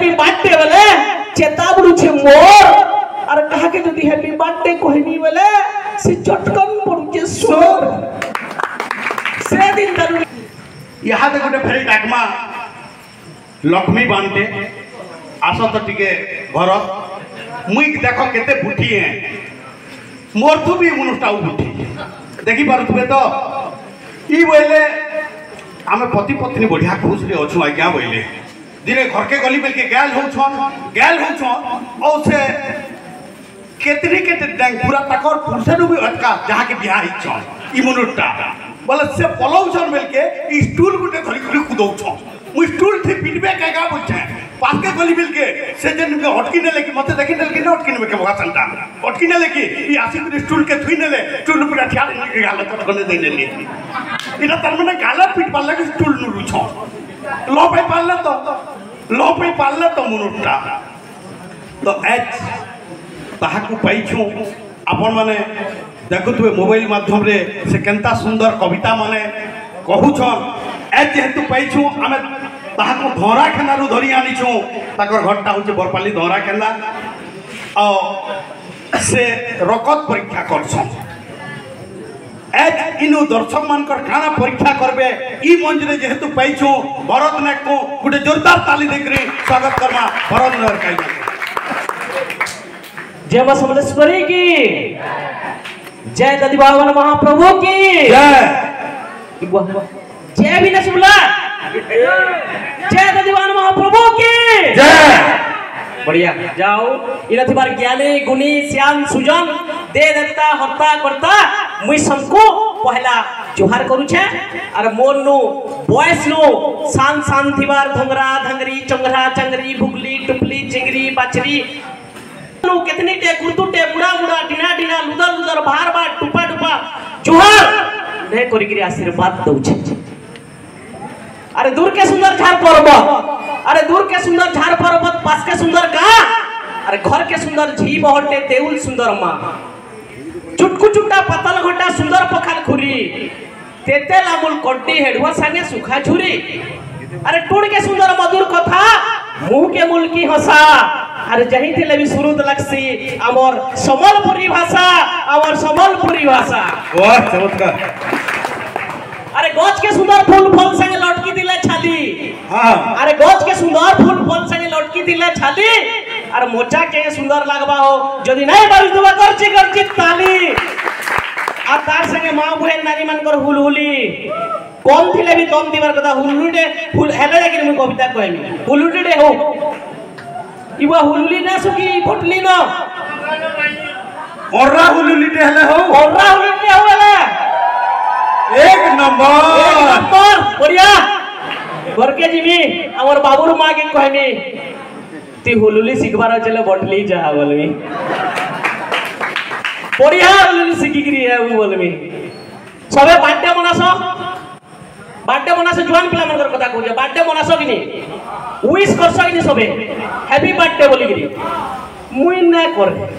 Happy birthday बोले चेता बुझे मोर और कहा के जदी हैप्पी बर्थडे कहनी बोले से चटकन पड़ुचे सोर से दिन तनु यहाँ तो गोटे फेरी डाकमा लक्ष्मी बांटे आस तो टिके घर मुई देख केते बुठी है मोर तू भी मुनुष्टा बुठी देखी पारुथबे तो ई बोले आमे पति पत्नी बढ़िया खुश रे अछु आज्ञा बोले दिने घर के गली बेल के गैल होछन और से केतरी केते डैंग पूरा तकर पुरुषनु भी अटका जहाँ के बियाह इच्छन ई मुनुष्टा बोले से पलौछन बेल के ई स्टूल गुटे धरी धरी कुदौछन मु स्टूल थी पिटबे का बोलछे पास के गली बेल के से जन के हटकी ने लेके मते देखि ने लेके हटकी ने के भाषणटा हटकी ने लेके ई आसी के स्टूल के थुई ने ले स्टूल पूरा ठिया ने गाल तो कने दे ने इना तर मने गाला पिट पाले के स्टूल नु रुछ लो पे पाले तो मुनुटा तो एच ताहाकू पाइछु आपण माने देखुथुवे मोबाइल माध्यम रे से केनता सुंदर कविता माने कहूछन एच जेहेतु पाइछु आमे ताहाकू धरा खेनारू धरी आनिछु ताकर घरटा होचे बरपाली धरा खेना आ से रकत परीक्षा करछन एज इनु दर्शक मानकर खाना परीक्षा करबे ई मंच रे जेहेतु पाइछु भरत नायक को गुटे जोरदार ताली देकरी स्वागत करमा भरत नायक काई जय मां समलेश्वरी की जय दधि भगवान महाप्रभु की जय जय भी न सुनला जय दधि भगवान महाप्रभु की जय बढ़िया जाओ इना थी बार ज्ञानी गुणी श्याम सुजन दे देता हत्ता करता मुई सबको पहला जोहार करू छे और मोर नु वॉइस नु शान शान थीबार धंगरा धंगरी चंगरा चंगरी भुगली टुपली चिंगरी बाछरी नु कितनी टे कुर्तु टे बुड़ा बुड़ा डिना डिना लुदर लुदर बार बार टुपा टुपा जोहार ने करी गिरी आशीर्वाद दउ छे अरे दूर के सुंदर झाड़ पर्वत अरे दूर के सुंदर झाड़ पर्वत पास के सुंदर का अरे घर के सुंदर झी बहटे देउल सुंदर माँ चुटकु चुटा पतल घटा सुंदर पखाल खुरी तेते लामुल कड्डी हेडुआ संगे सुखा छुरी अरे टूड़ के सुंदर मधुर कथा मुंह के मुल की हंसा अरे जही थिले भी सुरुद लक्सी अमर समलपुरी भाषा वाह चमत्कार अरे गज के सुंदर फूल फल संगे लटकी दिले छाली हां अरे गज के सुंदर फूल फल संगे लटकी दिले छाली अरे मोचा के सुंदर लागबा हो जदी नहीं बारिश दुबा करची ताली आ तार संगे मां बहन नारी मान कर हुलहुली कौन थिले भी दम दिवार कथा हुलुडे फुल हेले लेकिन मैं कविता कहमी हुलुडे हो इवा हुलुली ना सुकी फटली न औरा हुलुली हेले हो वाला एक नंबर बढ़िया घर के जिमी हमर बाबूर मां के कहमी ती हुलुली सिखबार चले बटली जा बोलमी बढ़िया हुलुली सिखिगिरी है वो बोलमी सबे बर्थडे मनासो जुआन पिला मनकर कथा कहू जे बर्थडे मनासो कि नहीं विश करसो कि नहीं सबे हैप्पी बर्थडे बोली गिरी मुई ना करे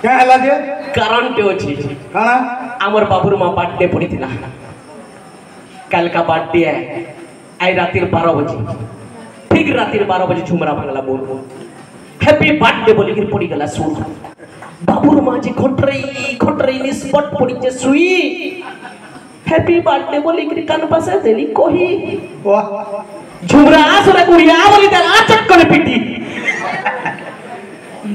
क्या हला जे कारण ते अछि काना हमर बाबूर मां बर्थडे पड़ी थिला कल का बर्थडे है आई रातिर 12 बजे ठीक रातिर 12 बजे झुमरा भांगला बोल हैप्पी बर्थडे बोली गिरी पड़ी गला सुन बाबूर मां जी खटरई निस्पट पड़ी जे सुई हैप्पी बर्थडे बोली गिरी कान पासे देली कोही वाह झुमरा आसरे कुड़िया बोली ते आ चक्कर पिटी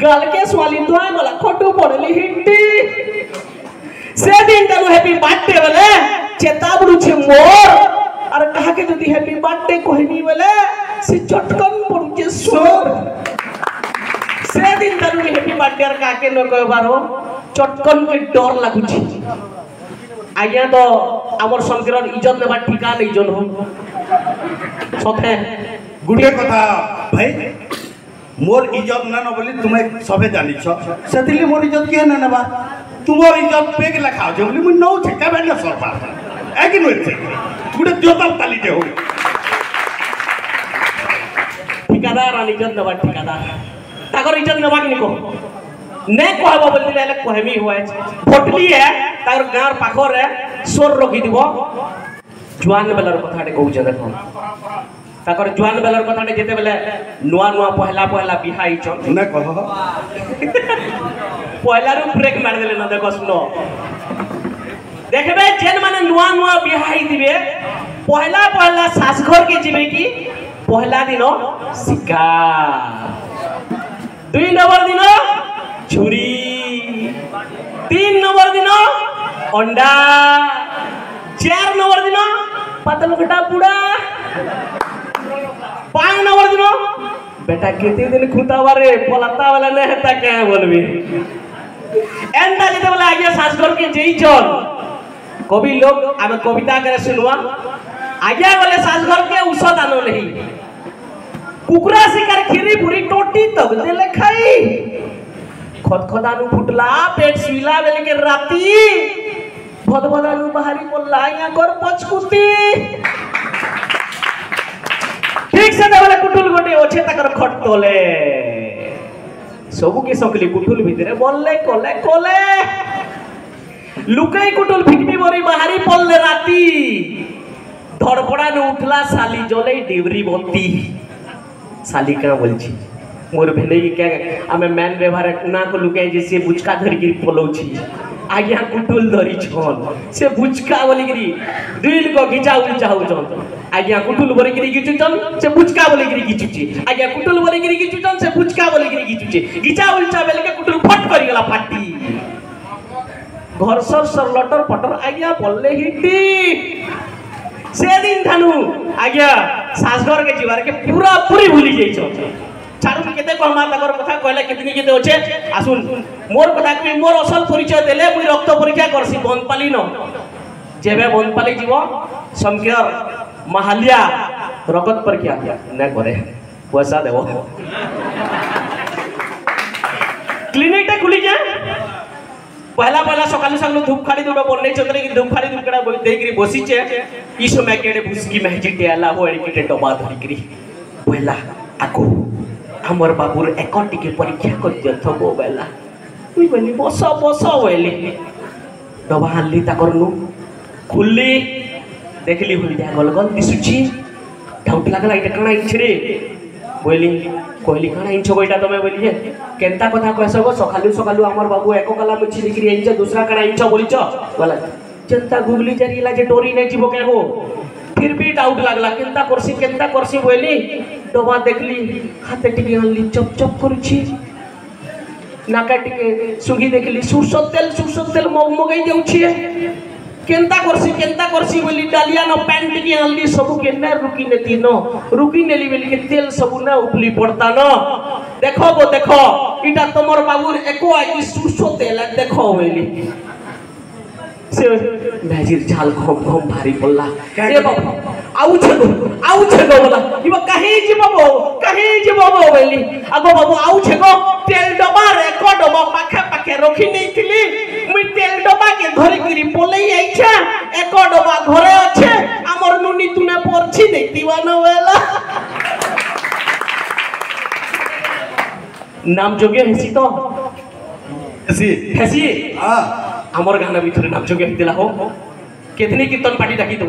गाल के स्वाली तो आय मला खोटू पड़ली हिंदी से दिन तनु हैप्पी बर्थडे बोले चेता बुझे मोर और कहा के जदी हैप्पी बर्थडे कहनी बोले से चटकन पड़ुचे सोर से दिन तनु हैप्पी बर्थडे और काके न कहबार हो चटकन के डर लागुची आज्ञा तो आमर संकीर्ण इज्जत नेबा ठिका नहीं जन हो सथे गुटे कथा भाई मोर इज्जत ना न बोली तुम्हें सबे जानी छ सेतिली मोर इज्जत के ना नेबा तुमर इज्जत पेग लखाओ जे बोली मु नौ ठेका बेन सरपा ए कि नोते गुटे जोतल ताली दे हो ठिकादार आणि इज्जत नेबा ठिकादार ताकर इज्जत नेबा कि निको ने कहबो बोली ले कहमी होय फटली है तार गार पाखर है सोर रखी दिबो जुआन बेलार कथाटे कहू जे देखो ताकर जुआन बेलर कथाटे जेते बेले नुआ नुआ पहला पहला बिहा आइछन न कह पहला रु ब्रेक मार देले न देखो सुनो देखबे जेन माने नुआ नुआ बिहा दिबे पहला पहला सासघर के जिबे की पहला दिन शिकार 2 नंबर दिन छुरी 3 नंबर दिन अंडा 4 नंबर दिन पातल घटा पुड़ा 5 नंबर दिन बेटा केते दिन खुतावा रे पलता वाला ने हेता के बोलबी एंदा जेते वाला आगे सासघर के जेई चल कवि लोग आमे कविता करे सुनवा आगे वाले सासघर के औषध आनो नहीं कुकुरा शिकार खीरी पूरी टोटी तक देले खाई खदखदानु फुटला पेट सुइला बेले के राती भदभदानु बाहरी पल्ला या कर पचकुती ठीक से देवले कुटुल गोटे ओछे तकर खट तोले सबु के सकली कुटुल भितरे बोलले कोले कोले लुकाई कुटुल फिटमी बरी बाहरी पल्ले राती धड़पड़ा ने उठला साली जले डिवरी बत्ती साली का बोलची मोर भेले के आमे मैन व्यवहार ना को लुकाई जैसे बुचका धरि गिर पलोची आज्ञा कुटुल धरी छन से बुचका बोली गिरी दुइल को घिचा उलचा हो छन आज्ञा कुटुल बोली गिरी घिचुचन से बुचका बोली गिरी घिचुची आज्ञा कुटुल बोली गिरी घिचुचन से बुचका बोली गिरी घिचुची घिचा उलचा बेले के कुटुल फट करी गला फाटी घर सर लटर पटर आज्ञा पल्ले हिटी से दिन थानु आज्ञा सासघर के जीवार के पूरा पूरी भूली जाई छ चारू केते कहमा तकर कथा कहले कितनी केते होचे आसुन मोर कथा कि मोर असल परिचय देले मुई रक्त परीक्षा करसी बनपाली न जेबे बनपाली जीव समकेर महालिया रगत परीक्षा न करे पैसा देबो क्लिनिक टे खुली जा पहला पहला सकालू सकालू धूपखाड़ी दुबे बोलने चंद्र की धूपखाड़ी दुबकड़ा बोल देगिरी बसीचे ई समय केडे भुसकी महजिटे आला हो एडिकेटे डबा धरिकरी पहला आको हमर बाबूर एकटी के परीक्षा कर दियथो गो बेला मुई बनी बस वेली डबा हाली ता करनु खुल्ली देखली हुई जा गलगल दिसुची डाउट लागला इटा कणा इछरे बोली कहली कणा इंछ गोइटा तमे बोली जे केनता कथा कहसो गो सकालू सकालू हमर बाबू एको कला मुछि दिकरी इंछ दूसरा कणा इंछ बोलिछ बोला जनता गुगली जरीला जे डोरी नै जीवो के हो फिर भी डाउट लागला केनता करसी बोली डबा देखली हाथे टिके अनली चप चप करूची नाका टिके सुगी देखली सुरसो तेल मगमगाई जाउची केनता करसी बोली डालिया न पैंट की अनली सब केने रुकी नेती न रुकी नेली बोली के तेल सब न उपली पड़ता न देखो गो देखो इटा तमर बाबूर एको आई सुरसो तेल देखो बोली से भाजीर झाल घम घम भारी पल्ला ए बाबू आउ छगो बोला इबा कहीं जीवो बोली आगो बाबू आउ छगो तेल डबा रे को डबा पाखे रखी नहीं थिली मुई तेल डबा के धरि गिरी पोलई आइछा एको डबा घरे अच्छे हमर नुनी तुने परछि नहीं दीवाना वेला नाम जोगे हेसी तो हेसी हां हमर गाना भीतर नाम जोगे हितला हो कितनी कीर्तन पार्टी डाकी तुम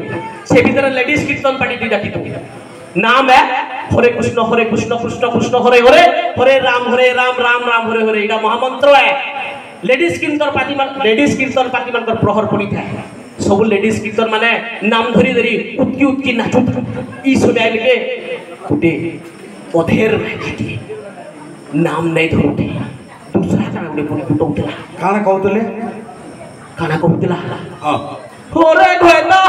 से भीतर लेडीज कीर्तन पार्टी डाकी तुम नाम है हरे कृष्ण कृष्ण कृष्ण हरे हरे हरे राम राम हरे हरे एटा महामंत्र है लेडीज कीर्तन पार्टी मन प्रहर पड़ी था सब लेडीज कीर्तन माने नाम धरी धरी उत्की नाचु ई सुनाइल के गुटे अधेर भाई नाम नहीं धरुते दूसरा काना गुटे फुटौतला काना कहतले हां होरे घोटा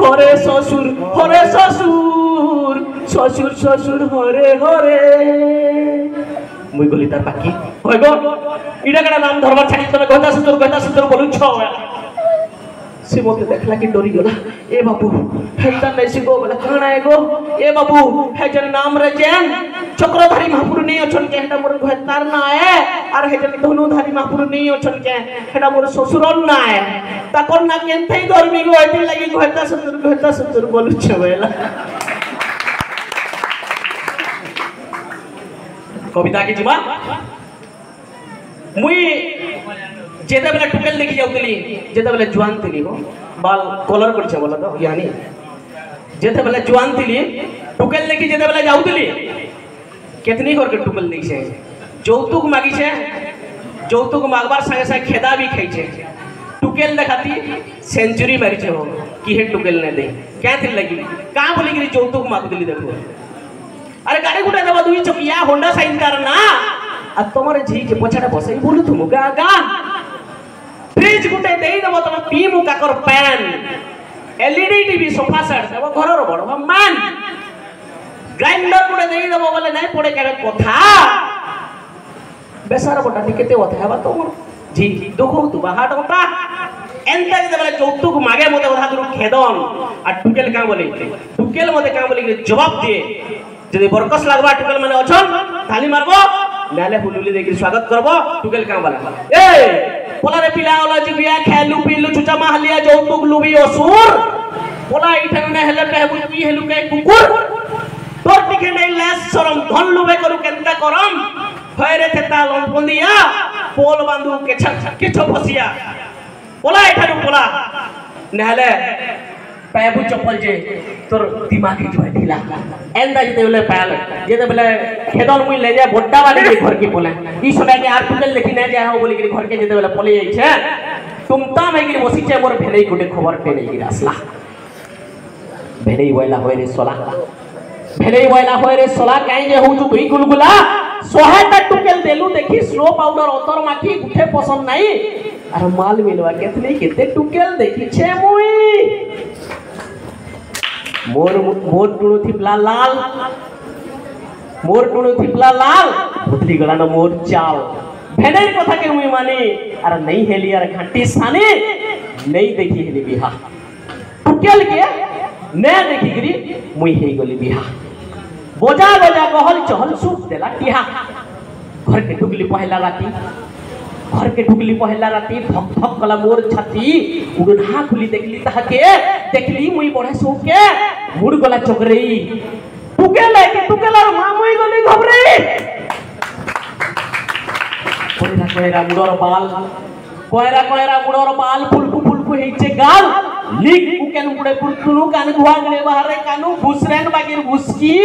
हरे ससुर हरे मुई गली तार बाकी होय गो इडा कड़ा नाम धरबार छाड़ी तमे घोटा सुतर बोलु छ से मोते देखला कि डरी गला ए बाबू हेता नैसी गो बोला काना ए गो ए बाबू हे जन नाम रे जेन चक्रधारी महापुर नहीं अछन के हेटा मोर घतार ना है और हे जन धनुधारी महापुर नहीं अछन के हेटा मोर ससुरन ना है ताकर ना केनथै धर्मी गो एति लागि घता सुतर बोलु छवेला कविता की जीवा मुई जेते बेला टुकेल देखि जाउतली जेते बेला जुआन थली हो बाल कलर करछे बोला तो यानी जेते बेले जुआन थिली टुकेल लेके जेते बेले जाउतली केतनी करके टुकेल दै छै যৌতুক मागी छै যৌতুক मागबार संगे संगे खेदा भी खाई छै टुकेल देखाती सेंचुरी मारी छै हो कि हे टुकेल ने दे क्या थी लगी का बोली कि যৌতুक मागुतली देखो अरे गाड़ी गुटा देबा दुई चकिया होंडा साइन कार ना आ तमरे झी के पछाडा बसई बोलु तुम गा फ्रिज गुटे देई देबो तम पी मुका कर pan LED TV sofa set देबो घरर बड़ मान ग्राइंडर गुटे देई देबो बोले नहीं पड़े केबे कथा बेसार बटा केते कथा हेबा तमर झी देखो तू बाहाट बटा एंता जे बोले যৌতুক मागे मते ओधा दुरु खेदन आ टुकेल का बोले टुकेल मते का बोले जवाब दे जदि बरकस लागबा टुकेल माने अछन ताली मारबो नाले हुलुली देकी स्वागत करबो टुकेल का बोला ए पोला रे पिला ओला जिबिया खेलु पिलु चुचा माहलिया যৌতুক लुबी असुर पोला इठन ने हेले पेबु पी हेलु के कुकुर तोर टिके नै लेस शरम धन लुबे करू केनता करम फयरे थेता लंपंदिया पोल बांधु के के छपसिया पोला इठन पोला नहले पैबु चप्पल जे तोर दिमाग जो ढीला एंदा जते बोले पाल जते बोले खेदन मुई ले जा बोड्डा वाली के घर के बोले ई समय के आर टुकेल लेखि नै जा हो बोली के घर के जते बोले पले जाई छे तुमता में गिर बसी छे मोर भेलै गुटे खबर पे नै गिर असला भेलै वैला होय रे सोला भेलै वैला होय रे सोला काई जे होउ तुई गुलगुला सोहाटा टुकेल देलु देखि स्लो पाउडर अतर माखी गुठे पसंद नाही अरे माल मिलवा केतने केते टुकेल देखि छे मुई मोर मोर टुणु थिपला लाल मोर टुणु थिपला लाल भुतली गला न मोर चाल भेनै कथा के मुई माने अरे नहीं हेली अरे घंटी साने नहीं देखी हेली बिहा टुकेल के ने देखी गिरी मुई हे गली बिहा बोजा बोजा कहल चहल सुख देला टिहा घर के ढुकली पहला राती घर के ढुकली पहला राती धक धक गला मोर छाती उड़ना खुली देखली ताके देखली मुई बड़े सो के मुड़ गला चोकरई टुकेलार मामुई गली घबरई कोयरा मुड़र बाल कोयरा मुड़र बाल फुलकु हेचे गाल लिक उकेन मुड़े पुरतुनु कान गुहागले बाहरे कानु घुसरेन बागिर घुसकी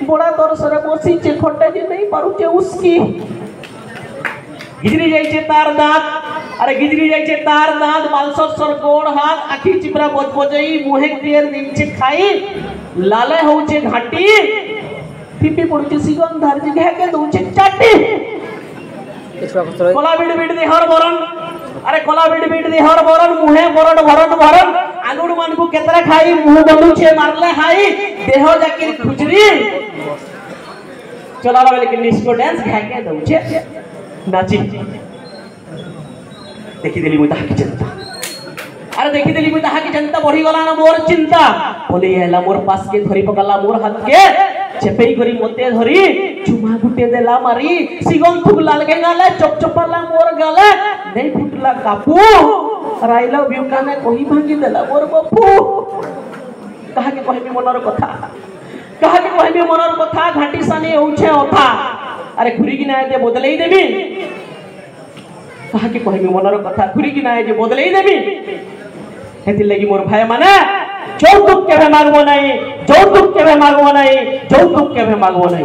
बड़ा दरसरे बसी चे खट्टे जे नहीं पारुचे उसकी गिजरी जाइछे तार दांत अरे गिजरी जाइछे तार दांत मालसर सर गोड़ हाथ आखी चिपरा बजबजई मुहे क्लियर दिनछे खाई लाले होउछे घाटी टिपी पड़ुछे सिगंधार जे घेके दउछे चाटी कोला बिड बिड दे हर बरन अरे कोला बिड बिड दे हर बरन मुहे बरन भरन आंगुड़ मानकु केतरा खाई मुह बंदुछे मारले हाई देह जाके खुजरी चलाला वाले के निस्को डांस घेके दउछे नाची देखी देली मुई ताहा की चिंता अरे देखी देली मुई ताहा की चिंता बढ़ी गला ना मोर चिंता बोले एला मोर पास के धरी पकला मोर हाथ के चेपेई करी मते धरी चुमा गुटे देला मारी सिगम थुक लाल के गाले चपचपला मोर गाले नहीं फुटला कापू आई लव यू काने कोही भांगी देला मोर बपू कहा के कहबी मनर कथा कहा के कहबी मनर कथा घाटी सानी होउछे अथा अरे घुरी की ना दे बदलई देबी कहा के कहबी मनर कथा घुरी की ना दे बदलई देबी हेति लगी मोर भाई माने যৌতুক কেবে মাগবো নাই যৌতুক কেবে মাগবো নাই যৌতুক কেবে মাগবো নাই।